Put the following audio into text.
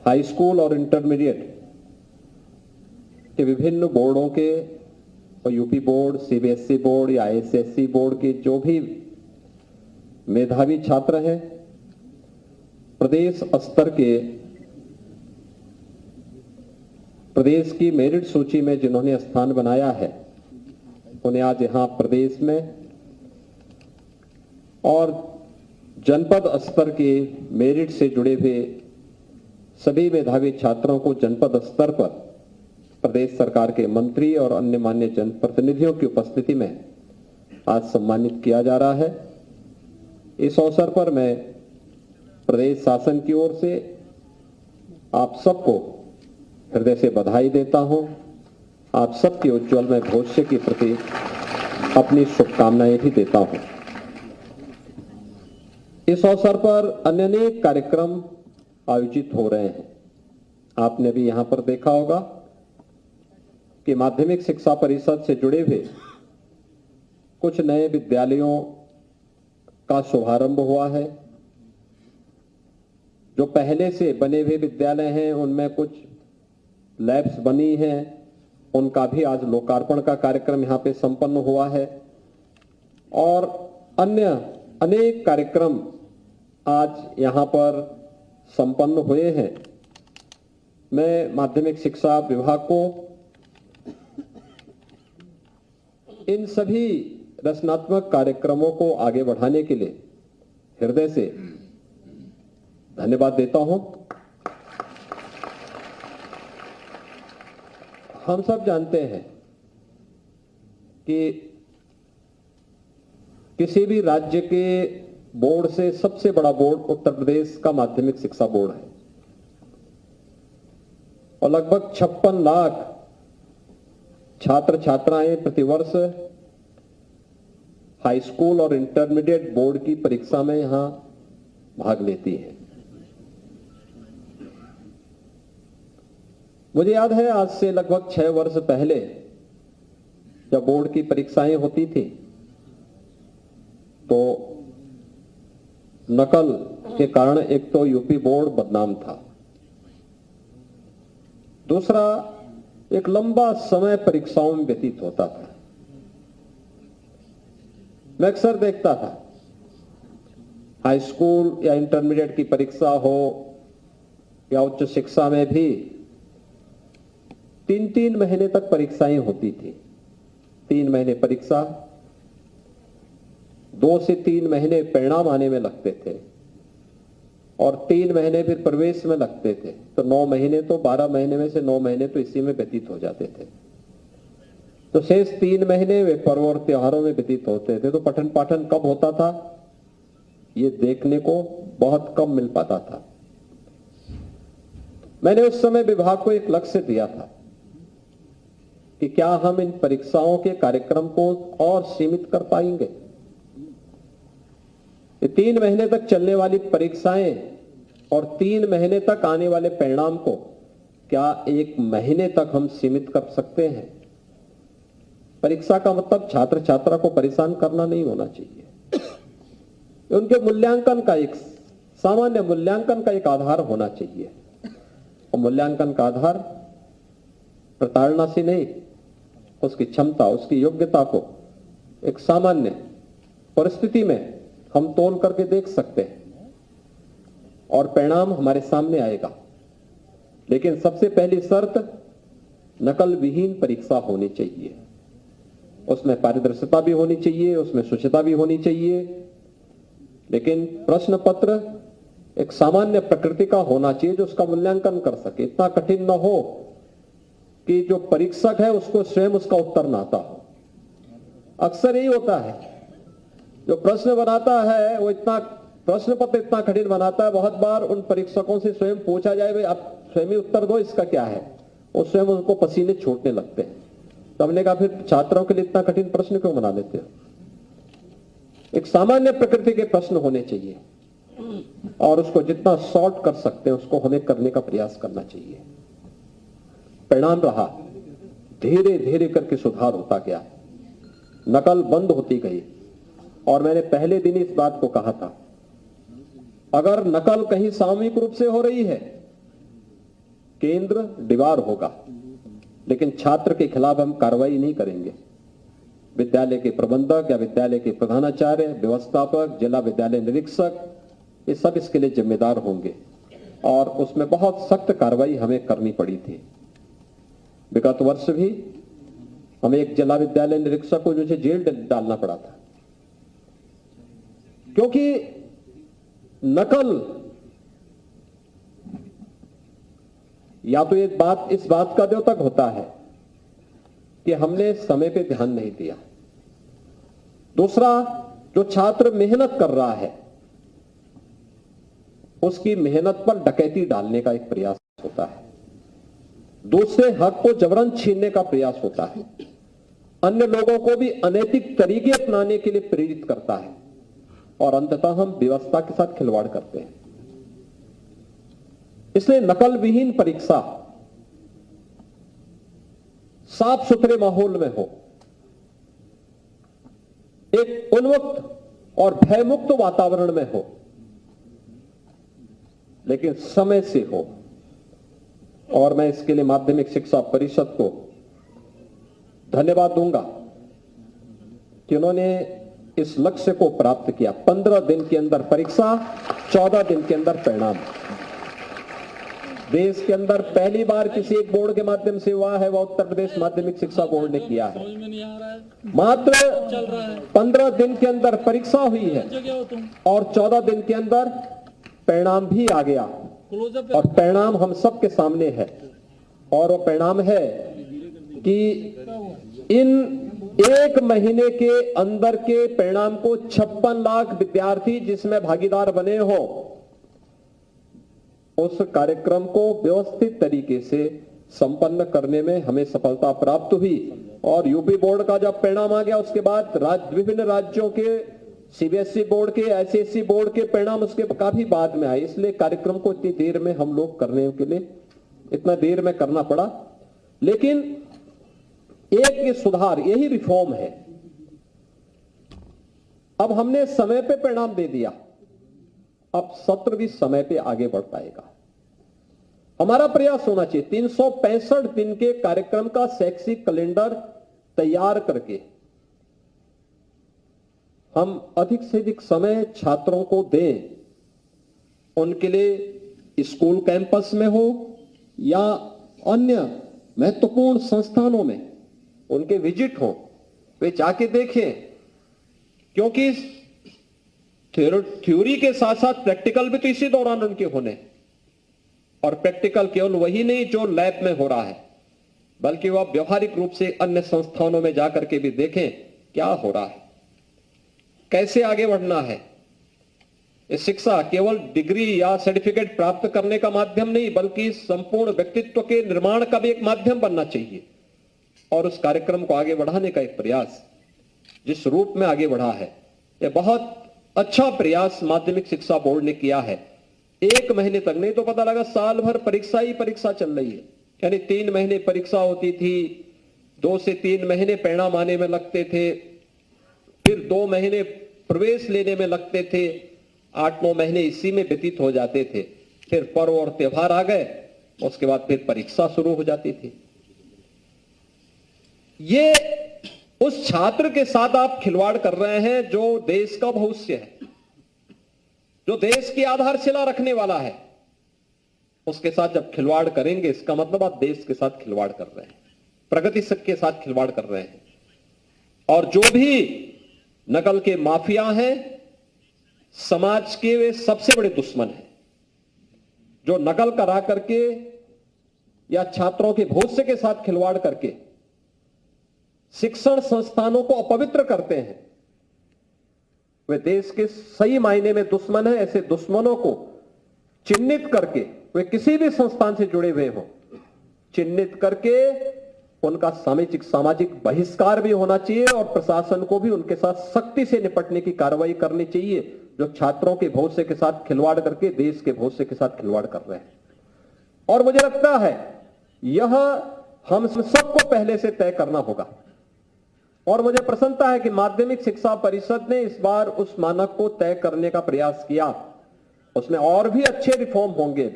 High school और intermediate के विभिन्न बोर्डों के और यूपी बोर्ड, सीबीएसई बोर्ड या आईसीएसई बोर्ड के जो भी मेधावी छात्र हैं, प्रदेश स्तर के प्रदेश की मेरिट सूची में जिन्होंने स्थान बनाया है, उन्हें आज यहां प्रदेश में और जनपद स्तर के मेरिट से जुड़े हुए सभी मेधावी छात्रों को जनपद स्तर पर प्रदेश सरकार के मंत्री और अन्य मान्य जनप्रतिनिधियों की उपस्थिति में आज सम्मानित किया जा रहा है। इस अवसर पर मैं प्रदेश शासन की ओर से आप सबको हृदय से बधाई देता हूं। आप सबके उज्जवलमय भविष्य के प्रति अपनी शुभकामनाएं भी देता हूं। इस अवसर पर अन्य अनेक कार्यक्रम आयोजित हो रहे हैं। आपने भी यहां पर देखा होगा कि माध्यमिक शिक्षा परिषद से जुड़े हुए कुछ नए विद्यालयों का शुभारंभ हुआ है। जो पहले से बने हुए विद्यालय हैं, उनमें कुछ लैब्स बनी हैं, उनका भी आज लोकार्पण का कार्यक्रम यहां पे संपन्न हुआ है और अन्य अनेक कार्यक्रम आज यहां पर संपन्न हुए हैं। मैं माध्यमिक शिक्षा विभाग को इन सभी रचनात्मक कार्यक्रमों को आगे बढ़ाने के लिए हृदय से धन्यवाद देता हूं। हम सब जानते हैं कि किसी भी राज्य के बोर्ड से सबसे बड़ा बोर्ड उत्तर प्रदेश का माध्यमिक शिक्षा बोर्ड है और लगभग 56 लाख छात्र छात्राएं प्रतिवर्ष हाई स्कूल और इंटरमीडिएट बोर्ड की परीक्षा में यहां भाग लेती हैं। मुझे याद है आज से लगभग 6 वर्ष पहले जब बोर्ड की परीक्षाएं होती थी तो नकल के कारण एक तो यूपी बोर्ड बदनाम था, दूसरा एक लंबा समय परीक्षाओं में व्यतीत होता था। मैं अक्सर देखता था हाई स्कूल या इंटरमीडिएट की परीक्षा हो या उच्च शिक्षा में भी 3-3 महीने तक परीक्षाएं होती थी। 3 महीने परीक्षा, 2 से 3 महीने परिणाम आने में लगते थे और 3 महीने फिर प्रवेश में लगते थे। तो 9 महीने तो 12 महीने में से 9 महीने तो इसी में व्यतीत हो जाते थे। तो शेष 3 महीने वे पर्व और त्योहारों में व्यतीत होते थे। तो पठन पाठन कब होता था ये देखने को बहुत कम मिल पाता था। मैंने उस समय विभाग को एक लक्ष्य दिया था कि क्या हम इन परीक्षाओं के कार्यक्रम को और सीमित कर पाएंगे। ये 3 महीने तक चलने वाली परीक्षाएं और 3 महीने तक आने वाले परिणाम को क्या 1 महीने तक हम सीमित कर सकते हैं। परीक्षा का मतलब छात्र छात्रा को परेशान करना नहीं होना चाहिए। उनके मूल्यांकन का एक सामान्य मूल्यांकन का एक आधार होना चाहिए और मूल्यांकन का आधार प्रताड़ना से नहीं, उसकी क्षमता, उसकी योग्यता को एक सामान्य परिस्थिति में हम तोल करके देख सकते हैं और परिणाम हमारे सामने आएगा। लेकिन सबसे पहली शर्त नकल विहीन परीक्षा होनी चाहिए। उसमें पारदर्शिता भी होनी चाहिए, उसमें शुचिता भी होनी चाहिए, लेकिन प्रश्न पत्र एक सामान्य प्रकृति का होना चाहिए जो उसका मूल्यांकन कर सके। इतना कठिन न हो कि जो परीक्षक है उसको स्वयं उसका उत्तर ना आता हो। अक्सर यही होता है, जो प्रश्न बनाता है वो इतना प्रश्न पत्र इतना कठिन बनाता है, बहुत बार उन परीक्षकों से स्वयं पूछा जाए भाई आप स्वयं ही उत्तर दो इसका क्या है, वो स्वयं उनको पसीने छूटने लगते हैं। तो हमने कहा फिर छात्रों के लिए इतना कठिन प्रश्न क्यों बना देते हो। एक सामान्य प्रकृति के प्रश्न होने चाहिए और उसको जितना शॉर्ट कर सकते हैं उसको हमें करने का प्रयास करना चाहिए। परिणाम रहा धीरे धीरे करके सुधार होता गया, नकल बंद होती गई और मैंने पहले दिन इस बात को कहा था, अगर नकल कहीं सामूहिक रूप से हो रही है केंद्र दीवार होगा, लेकिन छात्र के खिलाफ हम कार्रवाई नहीं करेंगे। विद्यालय के प्रबंधक या विद्यालय के प्रधानाचार्य, व्यवस्थापक, जिला विद्यालय निरीक्षक, ये सब इसके लिए जिम्मेदार होंगे और उसमें बहुत सख्त कार्रवाई हमें करनी पड़ी थी। विगत वर्ष भी हमें एक जिला विद्यालय निरीक्षक को जो जेल डालना पड़ा था, क्योंकि नकल या तो इस बात का द्योतक होता है कि हमने समय पे ध्यान नहीं दिया। दूसरा, जो छात्र मेहनत कर रहा है उसकी मेहनत पर डकैती डालने का एक प्रयास होता है। दूसरे हक को जबरन छीनने का प्रयास होता है। अन्य लोगों को भी अनैतिक तरीके अपनाने के लिए प्रेरित करता है और अंततः हम व्यवस्था के साथ खिलवाड़ करते हैं। इसलिए नकल विहीन परीक्षा साफ सुथरे माहौल में हो, एक उन्मुक्त और भयमुक्त वातावरण में हो, लेकिन समय से हो। और मैं इसके लिए माध्यमिक शिक्षा परिषद को धन्यवाद दूंगा कि उन्होंने इस लक्ष्य को प्राप्त किया। 15 दिन के अंदर परीक्षा, 14 दिन के अंदर परिणाम। देश के अंदर पहली बार किसी एक बोर्ड के माध्यम से हुआ है, वह उत्तर प्रदेश माध्यमिक शिक्षा बोर्ड ने किया है। मात्र 15 दिन के अंदर परीक्षा हुई है और 14 दिन के अंदर परिणाम भी आ गया और परिणाम हम सबके सामने है। और वो परिणाम है कि इन एक महीने के अंदर के परिणाम को 56 लाख विद्यार्थी जिसमें भागीदार बने हो, उस कार्यक्रम को व्यवस्थित तरीके से संपन्न करने में हमें सफलता प्राप्त हुई। और यूपी बोर्ड का जब परिणाम आ गया, उसके बाद विभिन्न राज्यों के सीबीएसई बोर्ड के, आईसीएसई बोर्ड के परिणाम उसके काफी बाद में आए। इसलिए कार्यक्रम को इतनी देर में हम लोग करने के लिए इतना देर में करना पड़ा। लेकिन एक ये सुधार, यही रिफॉर्म है। अब हमने समय पे परिणाम दे दिया, अब सत्र भी समय पे आगे बढ़ पाएगा। हमारा प्रयास होना चाहिए 365 दिन के कार्यक्रम का शैक्षिक कैलेंडर तैयार करके हम अधिक से अधिक समय छात्रों को दें। उनके लिए स्कूल कैंपस में हो या अन्य महत्वपूर्ण संस्थानों में उनके विजिट हो, वे जाके देखें, क्योंकि थ्योरी के साथ साथ प्रैक्टिकल भी तो इसी दौरान उनके होने, और प्रैक्टिकल केवल वही नहीं जो लैब में हो रहा है, बल्कि वह व्यवहारिक रूप से अन्य संस्थानों में जाकर के भी देखें क्या हो रहा है, कैसे आगे बढ़ना है। इस शिक्षा केवल डिग्री या सर्टिफिकेट प्राप्त करने का माध्यम नहीं, बल्कि संपूर्ण व्यक्तित्व के निर्माण का भी एक माध्यम बनना चाहिए। और उस कार्यक्रम को आगे बढ़ाने का एक प्रयास जिस रूप में आगे बढ़ा है, यह बहुत अच्छा प्रयास माध्यमिक शिक्षा बोर्ड ने किया है। एक महीने तक नहीं तो पता लगा साल भर परीक्षा ही परीक्षा चल रही है। यानी 3 महीने परीक्षा होती थी, 2 से 3 महीने परिणाम आने में लगते थे, फिर 2 महीने प्रवेश लेने में लगते थे, 8-9 महीने इसी में व्यतीत हो जाते थे। फिर पर्व और त्योहार आ गए, उसके बाद फिर परीक्षा शुरू हो जाती थी। ये उस छात्र के साथ आप खिलवाड़ कर रहे हैं जो देश का भविष्य है, जो देश की आधारशिला रखने वाला है। उसके साथ जब खिलवाड़ करेंगे, इसका मतलब आप देश के साथ खिलवाड़ कर रहे हैं, प्रगति के साथ खिलवाड़ कर रहे हैं। और जो भी नकल के माफिया हैं, समाज के वे सबसे बड़े दुश्मन हैं। जो नकल करा करके या छात्रों के भविष्य के साथ खिलवाड़ करके शिक्षण संस्थानों को अपवित्र करते हैं, वे देश के सही मायने में दुश्मन हैं। ऐसे दुश्मनों को चिन्हित करके, वे किसी भी संस्थान से जुड़े हुए हों, चिन्हित करके उनका सामाजिक बहिष्कार भी होना चाहिए और प्रशासन को भी उनके साथ सख्ती से निपटने की कार्रवाई करनी चाहिए, जो छात्रों के भविष्य के साथ खिलवाड़ करके देश के भविष्य के साथ खिलवाड़ कर रहे हैं। और मुझे लगता है यह हम सबको पहले से तय करना होगा। और मुझे प्रसन्नता है कि माध्यमिक शिक्षा परिषद ने इस बार उस मानक को तय करने का प्रयास किया। उसमें और भी अच्छे रिफॉर्म होंगे भी।